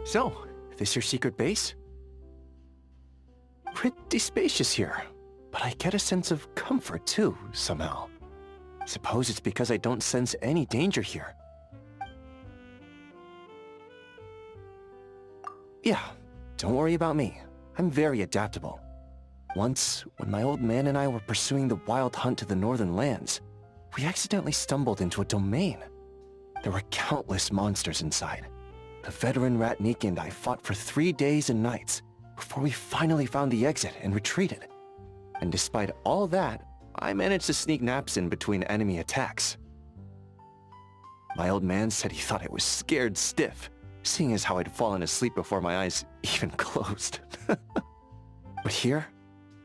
So, this your secret base? Pretty spacious here, but I get a sense of comfort too, somehow. Suppose it's because I don't sense any danger here. Yeah, don't worry about me. I'm very adaptable. Once, when my old man and I were pursuing the wild hunt to the northern lands, we accidentally stumbled into a domain. There were countless monsters inside. The veteran Ratnik and I fought for 3 days and nights before we finally found the exit and retreated. And despite all that, I managed to sneak naps in between enemy attacks. My old man said he thought I was scared stiff, seeing as how I'd fallen asleep before my eyes even closed. But here,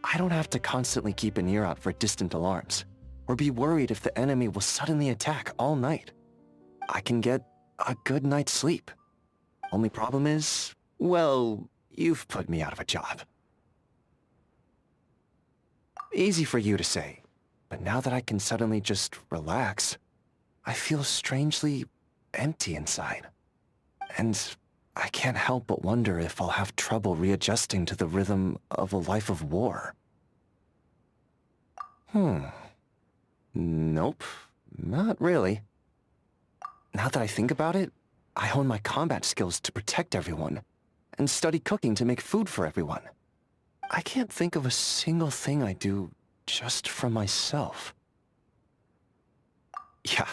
I don't have to constantly keep an ear out for distant alarms, or be worried if the enemy will suddenly attack all night. I can get a good night's sleep. Only problem is, well, you've put me out of a job. Easy for you to say, but now that I can suddenly just relax, I feel strangely empty inside. And I can't help but wonder if I'll have trouble readjusting to the rhythm of a life of war. Nope, not really. Now that I think about it, I hone my combat skills to protect everyone, and study cooking to make food for everyone. I can't think of a single thing I do just for myself. Yeah,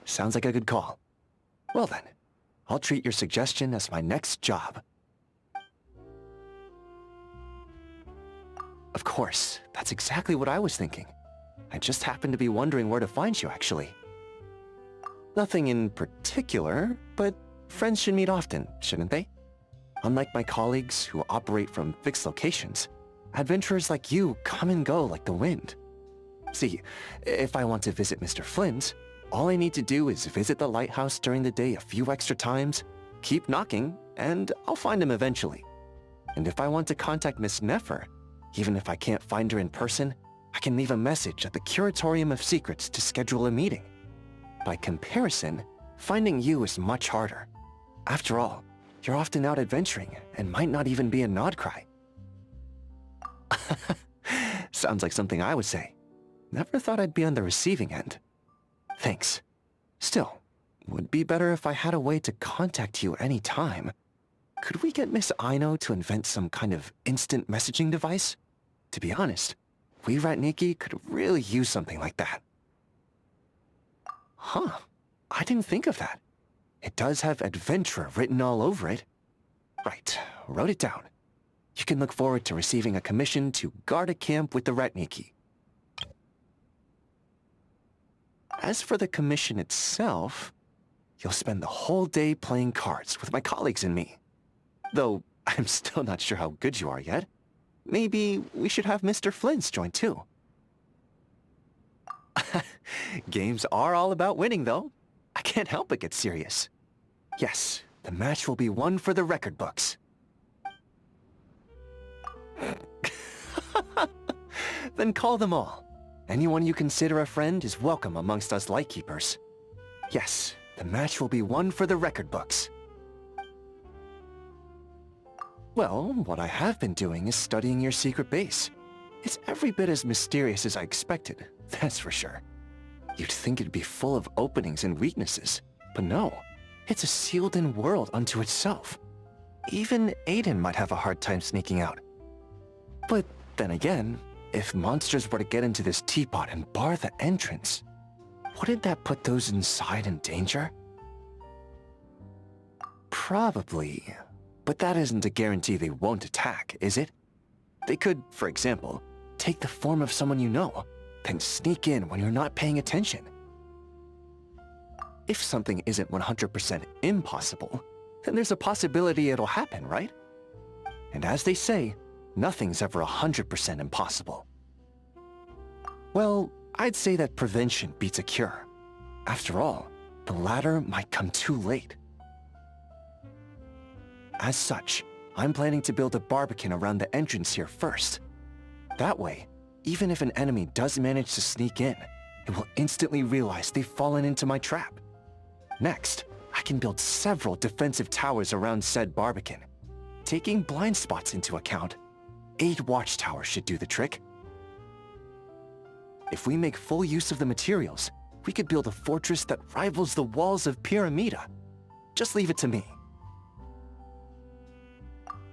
sounds like a good call. Well then, I'll treat your suggestion as my next job. Of course, that's exactly what I was thinking. I just happened to be wondering where to find you, actually. Nothing in particular, but friends should meet often, shouldn't they? Unlike my colleagues who operate from fixed locations, adventurers like you come and go like the wind. See, if I want to visit Mr. Flynn's, all I need to do is visit the lighthouse during the day a few extra times, keep knocking, and I'll find him eventually. And if I want to contact Miss Nefer, even if I can't find her in person, I can leave a message at the Curatorium of Secrets to schedule a meeting. By comparison, finding you is much harder. After all, you're often out adventuring and might not even be a Nodcry. Sounds like something I would say. Never thought I'd be on the receiving end. Thanks. Still, would be better if I had a way to contact you any time. Could we get Miss Aino to invent some kind of instant messaging device? To be honest, we Ratniki could really use something like that. Huh, I didn't think of that. It does have adventurer written all over it. Right, wrote it down. You can look forward to receiving a commission to guard a camp with the Ratniki. As for the commission itself, you'll spend the whole day playing cards with my colleagues and me. Though I'm still not sure how good you are yet. Maybe we should have Mr. Flynn's join too. Games are all about winning, though. I can't help but get serious. Yes, the match will be one for the record books. Then call them all. Anyone you consider a friend is welcome amongst us Lightkeepers. Yes, the match will be one for the record books. Well, what I have been doing is studying your secret base. It's every bit as mysterious as I expected, that's for sure. You'd think it'd be full of openings and weaknesses, but no. It's a sealed-in world unto itself. Even Aiden might have a hard time sneaking out. But then again, if monsters were to get into this teapot and bar the entrance, wouldn't that put those inside in danger? Probably, but that isn't a guarantee they won't attack, is it? They could, for example, take the form of someone you know, then sneak in when you're not paying attention. If something isn't 100% impossible, then there's a possibility it'll happen, right? And as they say, nothing's ever 100% impossible. Well, I'd say that prevention beats a cure. After all, the latter might come too late. As such, I'm planning to build a barbican around the entrance here first. That way, even if an enemy does manage to sneak in, it will instantly realize they've fallen into my trap. Next, I I can build several defensive towers around said Barbican. Taking blind spots into account, 8 watchtowers should do the trick. If we make full use of the materials, we could build a fortress that rivals the walls of Pyramida. Just leave it to me.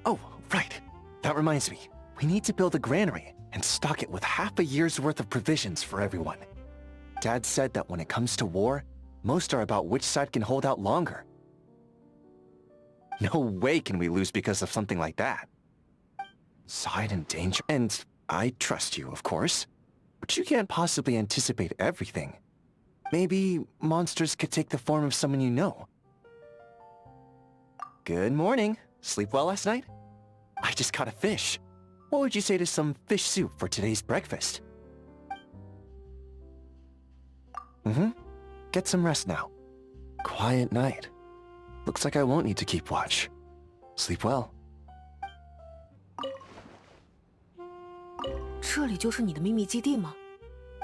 Oh, right. That reminds me. We need to build a granary and stock it with half a year's worth of provisions for everyone. Dad said that when it comes to war, most are about which side can hold out longer. No way can we lose because of something like that. Side in danger, and I trust you, of course. But you can't possibly anticipate everything. Maybe monsters could take the form of someone you know. Good morning. Sleep well last night? I just caught a fish. What would you say to some fish soup for today's breakfast? Get some rest now. Quiet night. Looks like I won't need to keep watch. Sleep well. 这里就是你的秘密基地吗？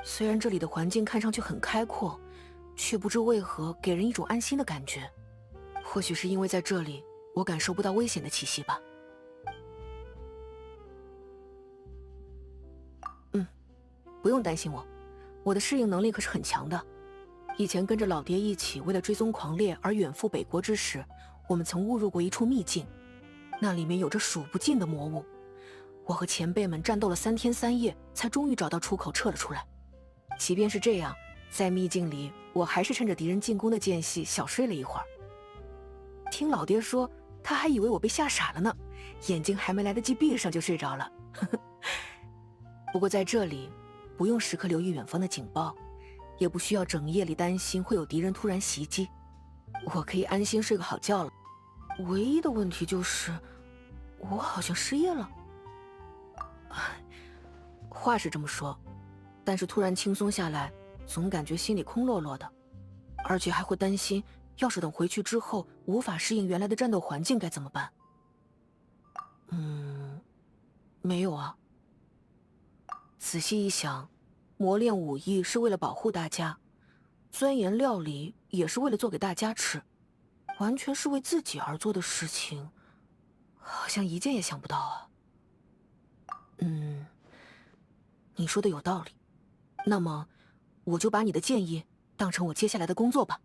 虽然这里的环境看上去很开阔，却不知为何给人一种安心的感觉。或许是因为在这里，我感受不到危险的气息吧。不用担心我的适应能力可是很强的。以前跟着老爹一起为了追踪狂猎而远赴北国之时，我们曾误入过一处秘境，那里面有着数不尽的魔物。我和前辈们战斗了3天3夜，才终于找到出口撤了出来。即便是这样，在秘境里，我还是趁着敌人进攻的间隙小睡了一会儿。听老爹说，他还以为我被吓傻了呢，眼睛还没来得及闭上就睡着了。不过在这里，不用时刻留意远方的警报，也不需要整夜里担心会有敌人突然袭击，我可以安心睡个好觉了。唯一的问题就是，我好像失业了。话是这么说，但是突然轻松下来，总感觉心里空落落的，而且还会担心，要是等回去之后无法适应原来的战斗环境该怎么办？没有啊。仔细一想，磨练武艺是为了保护大家，钻研料理也是为了做给大家吃，完全是为自己而做的事情，好像一件也想不到啊。你说的有道理，那么我就把你的建议当成我接下来的工作吧。